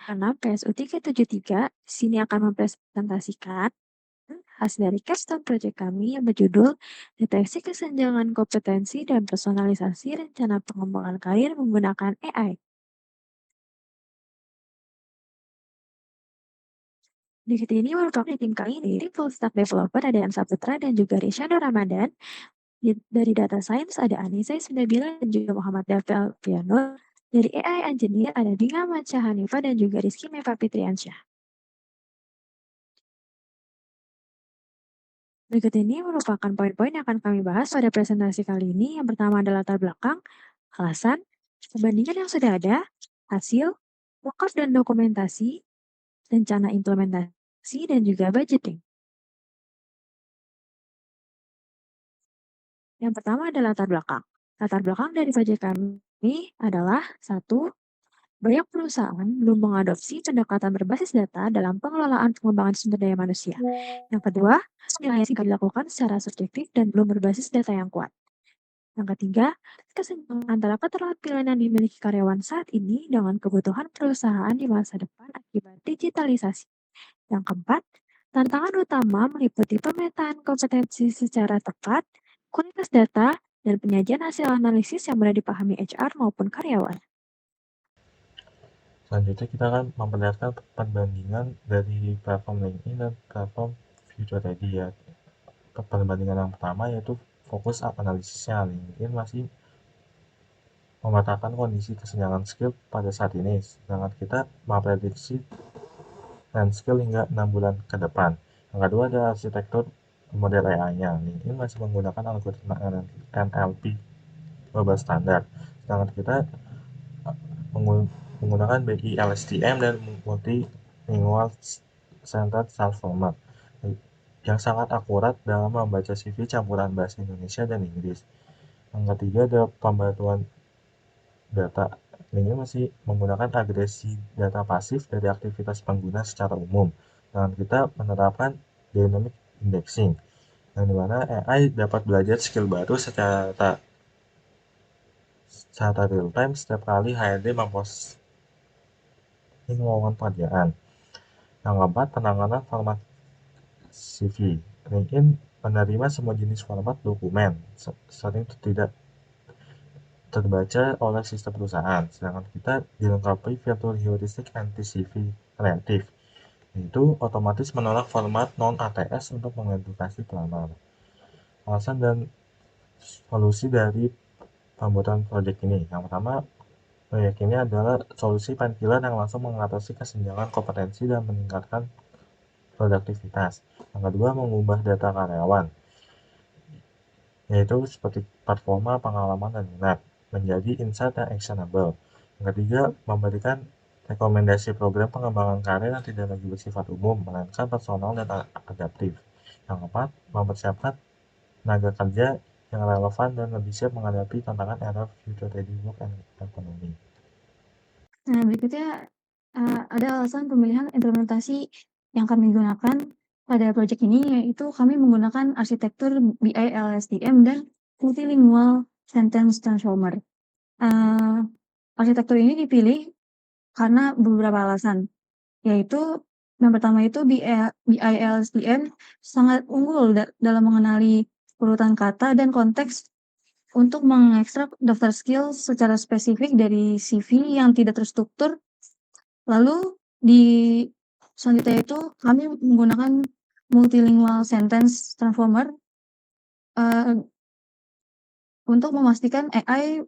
Karena PSU 373 di sini akan mempresentasikan hasil dari capstone project kami yang berjudul Deteksi Kesenjangan Kompetensi dan Personalisasi Rencana Pengembangan Karir Menggunakan AI. Divisi ini merupakan tim kali ini, tim full stack developer ada yang Saputra dan juga Rishana Ramadan. Dari data science ada Anissa Isnabila dan juga Muhammad Dafel Piano. Dari AI Engineer ada Dinga Manca Hanifa dan juga Rizky Meva Fitriansyah. Berikut ini merupakan poin-poin yang akan kami bahas pada presentasi kali ini. Yang pertama adalah latar belakang, alasan, perbandingan yang sudah ada, hasil, workshop dan dokumentasi, rencana implementasi, dan juga budgeting. Yang pertama adalah latar belakang. Latar belakang dari proyek kami adalah satu, banyak perusahaan belum mengadopsi pendekatan berbasis data dalam pengelolaan pengembangan sumber daya manusia. Yang kedua, penilaian singkat dilakukan secara subjektif dan belum berbasis data yang kuat. Yang ketiga, kesenjangan antara keterampilan yang dimiliki karyawan saat ini dengan kebutuhan perusahaan di masa depan akibat digitalisasi. Yang keempat, tantangan utama meliputi pemetaan kompetensi secara tepat, kualitas data, dan penyajian hasil analisis yang mudah dipahami HR maupun karyawan. Selanjutnya kita akan memperlihatkan perbandingan dari platform LinkedIn dan platform Future Ready ya. Perbandingan yang pertama yaitu fokus analisisnya. LinkedIn masih memetakan kondisi kesenjangan skill pada saat ini, sedangkan kita memprediksi dan skill hingga 6 bulan ke depan. Yang kedua ada arsitektur model AI-nya. LinkedIn masih menggunakan algoritma NLP global standar, sedangkan kita menggunakan BI-LSTM dan multilingual centered transformer yang sangat akurat dalam membaca CV campuran bahasa Indonesia dan Inggris. Yang ketiga ada pembantuan data. Ini masih menggunakan agresi data pasif dari aktivitas pengguna secara umum. Dan kita menerapkan dynamic indexing, yang dimana AI dapat belajar skill baru secara real time setiap kali HRD memposting lowongan pekerjaan. Yang keempat, penanganan format CV. LinkedIn menerima semua jenis format dokumen, sering tidak terbaca oleh sistem perusahaan, sedangkan kita dilengkapi fitur heuristik anti-CV reaktif, yaitu otomatis menolak format non-ATS untuk mengedukasi pelamar. Alasan dan solusi dari pembuatan proyek ini. Yang pertama, proyek ini adalah solusi penkilan yang langsung mengatasi kesenjangan kompetensi dan meningkatkan produktivitas. Yang kedua, mengubah data karyawan, yaitu seperti performa, pengalaman, dan minat, menjadi insight yang actionable. Yang ketiga, memberikan rekomendasi program pengembangan karir yang tidak lagi bersifat umum, melainkan personal dan adaptif. Yang keempat, mempersiapkan tenaga kerja yang relevan dan lebih siap menghadapi tantangan era future ready work and economy. Nah, berikutnya ada alasan pemilihan implementasi yang kami gunakan pada proyek ini, yaitu kami menggunakan arsitektur BI-LSTM dan multilingual sentence transformer. Arsitektur ini dipilih karena beberapa alasan, yaitu yang pertama itu BI-LSTM sangat unggul dalam mengenali urutan kata dan konteks untuk mengekstrak daftar skill secara spesifik dari CV yang tidak terstruktur. Lalu di selanjutnya itu kami menggunakan multilingual sentence transformer untuk memastikan AI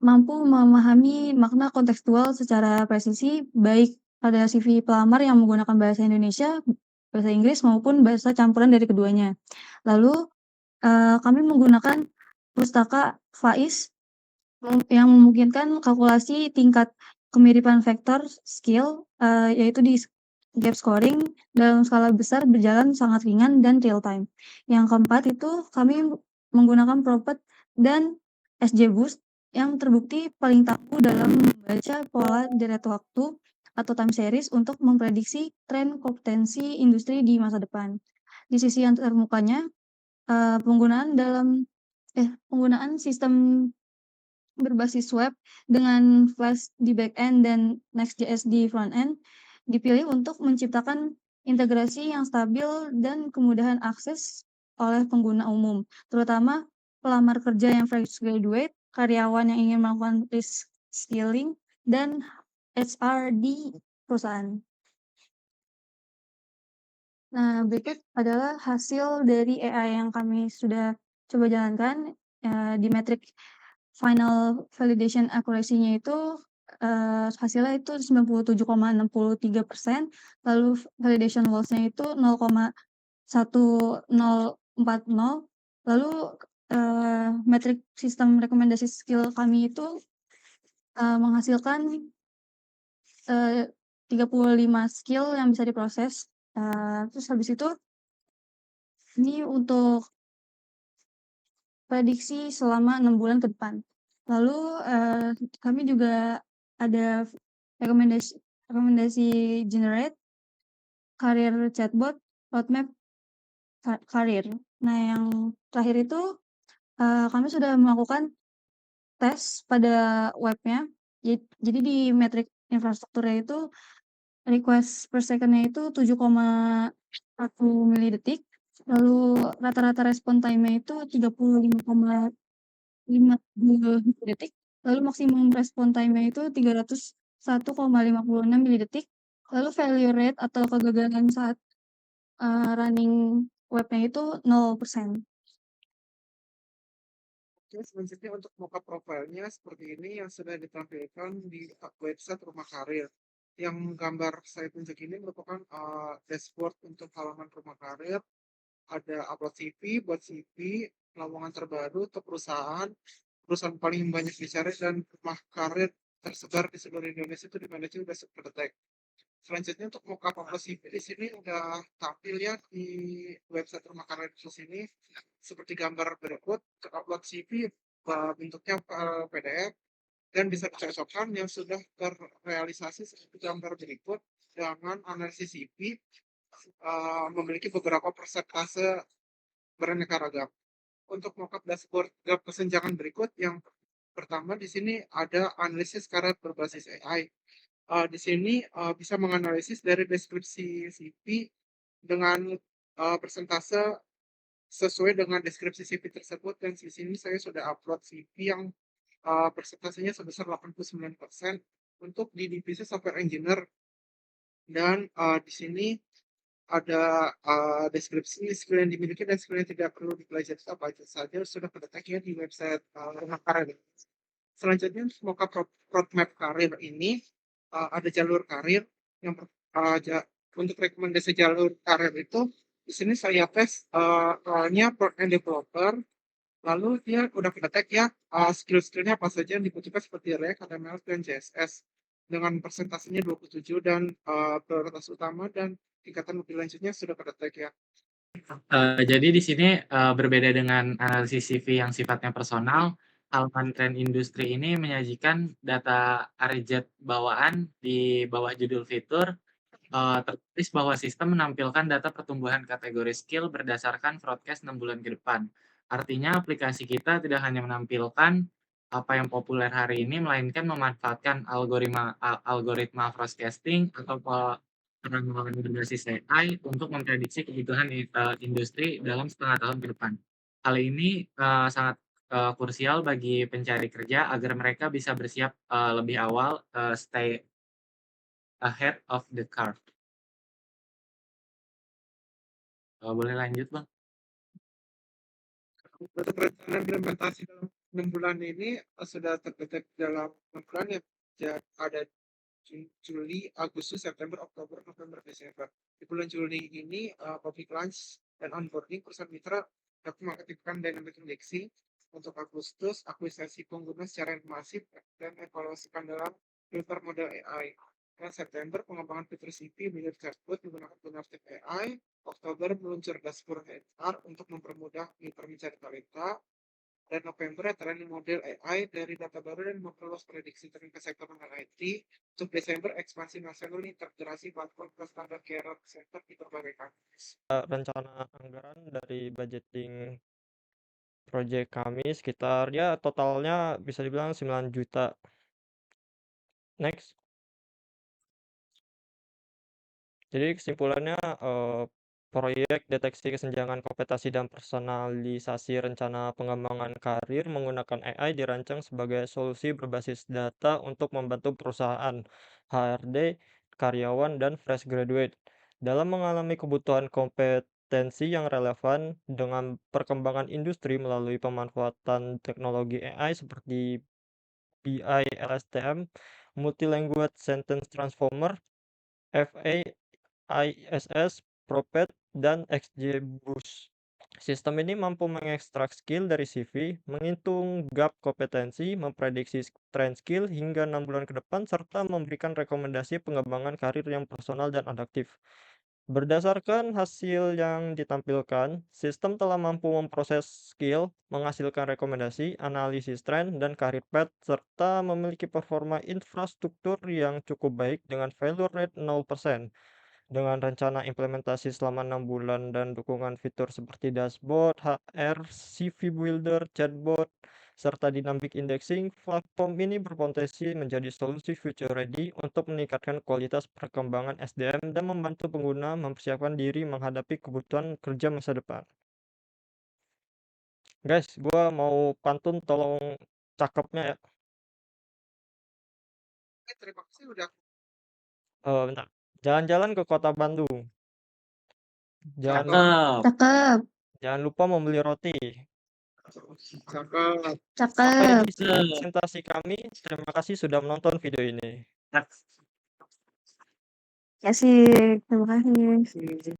mampu memahami makna kontekstual secara presisi, baik pada CV pelamar yang menggunakan bahasa Indonesia, bahasa Inggris, maupun bahasa campuran dari keduanya. Lalu kami menggunakan pustaka FAISS yang memungkinkan kalkulasi tingkat kemiripan vektor skill, yaitu di gap scoring dalam skala besar berjalan sangat ringan dan real time. Yang keempat itu kami menggunakan Propet dan SJBoost yang terbukti paling tangguh dalam membaca pola deret waktu atau time series untuk memprediksi tren kompetensi industri di masa depan. Di sisi yang termukanya, penggunaan sistem berbasis web dengan Flash di back-end dan Next.js di front-end dipilih untuk menciptakan integrasi yang stabil dan kemudahan akses oleh pengguna umum, terutama pelamar kerja yang fresh graduate, karyawan yang ingin melakukan reskilling, dan HR di perusahaan. Nah, berikut adalah hasil dari AI yang kami sudah coba jalankan, di metrik final validation accuracy-nya itu, hasilnya itu 97,63%, lalu validation loss-nya itu 0,1040, lalu, metrik sistem rekomendasi skill kami itu, menghasilkan, 35 skill yang bisa diproses, terus habis itu ini untuk prediksi selama 6 bulan ke depan. Lalu, kami juga ada rekomendasi rekomendasi generate, karir chatbot, roadmap karir. Nah, yang terakhir itu, kami sudah melakukan tes pada webnya. Jadi di metrik infrastrukturnya itu request per second-nya itu 7,1 milidetik, lalu rata-rata respon time-nya itu 35,50 detik, lalu maksimum respon time-nya itu 301,56 milidetik, lalu failure rate atau kegagalan saat, running webnya itu 0%. Oke, selanjutnya untuk mockup profilnya seperti ini yang sudah ditampilkan di website Rumah Karir. Yang gambar saya tunjuk ini merupakan dashboard untuk halaman Rumah Karir. Ada upload CV, buat CV, lowongan terbaru untuk perusahaan, perusahaan paling banyak dicari dan Rumah Karir tersebar di seluruh Indonesia itu dimanage sudah terdetek. Selanjutnya untuk mockup upload CV di sini udah tampil ya di website Rumah Karir di sini seperti gambar berikut. Untuk upload CV bentuknya PDF dan bisa dicocokkan yang sudah terrealisasi seperti gambar berikut dengan analisis CV memiliki beberapa persentase beraneka ragam. Untuk mockup dashboard kesenjangan berikut yang pertama di sini ada analisis karir berbasis AI. Di sini bisa menganalisis dari deskripsi CV dengan persentase sesuai dengan deskripsi CV tersebut dan di sini saya sudah upload CV yang persentasenya sebesar 89% untuk di divisi software engineer dan di sini ada deskripsi skill yang dimiliki dan skill yang tidak perlu dipelajari apa saja sudah terdetek ya di website Rumah Karir. Selanjutnya semoga roadmap karir ini ada jalur karir yang untuk rekomendasi jalur karir itu di sini saya tes awalnya front end developer, lalu dia udah kedetek ya skill-skillnya apa saja yang dibutuhkan seperti React, HTML, dan CSS dengan persentasenya 27 dan prioritas utama dan tingkatan lebih lanjutnya sudah kedetek ya. Jadi di sini berbeda dengan analisis CV yang sifatnya personal, halaman tren industri ini menyajikan data RJ bawaan di bawah judul fitur, tertulis bahwa sistem menampilkan data pertumbuhan kategori skill berdasarkan forecast 6 bulan ke depan. Artinya aplikasi kita tidak hanya menampilkan apa yang populer hari ini, melainkan memanfaatkan algoritma forecasting atau pengembangan berbasis AI untuk memprediksi kebutuhan industri dalam setengah tahun ke depan. Hal ini sangat krusial bagi pencari kerja agar mereka bisa bersiap lebih awal, stay ahead of the curve. Boleh lanjut, Bang? Untuk rencana implementasi dalam 6 bulan ini sudah terdetek dalam 6 bulan ya ada Juli, Agustus, September, Oktober, November, Desember. Di bulan Juli ini public launch dan onboarding perusahaan mitra dapat mengaktifkan dynamic indexing. Untuk Agustus, akuisisi pengguna secara masif dan evaluasi dalam filter model AI. Dan September, pengembangan fitur CV milik chatbot menggunakan generatif AI. Oktober, meluncur dashboard HR untuk mempermudah mitra mencari talenta. Dan November, training model AI dari data baru dan memperluas prediksi tren ke sektor non-IT. Untuk Desember, ekspansi nasional integrasi platform ke standar care center di berbagai kampus. Rencana anggaran dari budgeting Proyek kami sekitar ya totalnya bisa dibilang 9 juta. Next. Jadi kesimpulannya proyek deteksi kesenjangan kompetensi dan personalisasi rencana pengembangan karir menggunakan AI dirancang sebagai solusi berbasis data untuk membantu perusahaan, HRD, karyawan, dan fresh graduate dalam mengalami kebutuhan kompetensi yang relevan dengan perkembangan industri melalui pemanfaatan teknologi AI seperti BI LSTM, Multi-Language Sentence Transformer, FAISS, Propet, dan XGBoost. Sistem ini mampu mengekstrak skill dari CV, menghitung gap kompetensi, memprediksi tren skill hingga 6 bulan ke depan, serta memberikan rekomendasi pengembangan karir yang personal dan adaptif. Berdasarkan hasil yang ditampilkan, sistem telah mampu memproses skill, menghasilkan rekomendasi, analisis tren, dan karir path, serta memiliki performa infrastruktur yang cukup baik dengan failure rate 0%. Dengan rencana implementasi selama 6 bulan dan dukungan fitur seperti dashboard, HR, CV Builder, chatbot, serta dynamic indexing, platform ini berpotensi menjadi solusi future ready untuk meningkatkan kualitas perkembangan SDM dan membantu pengguna mempersiapkan diri menghadapi kebutuhan kerja masa depan. Guys, gua mau pantun, tolong cakepnya ya. Terima kasih udah Bentar. Jalan-jalan ke kota Bandung. Jangan, Cakep. Cakep. jangan lupa membeli roti. cakep. Sampai Cakep. di sini presentasi kami. Terima kasih sudah menonton video ini. Kasih. Terima kasih.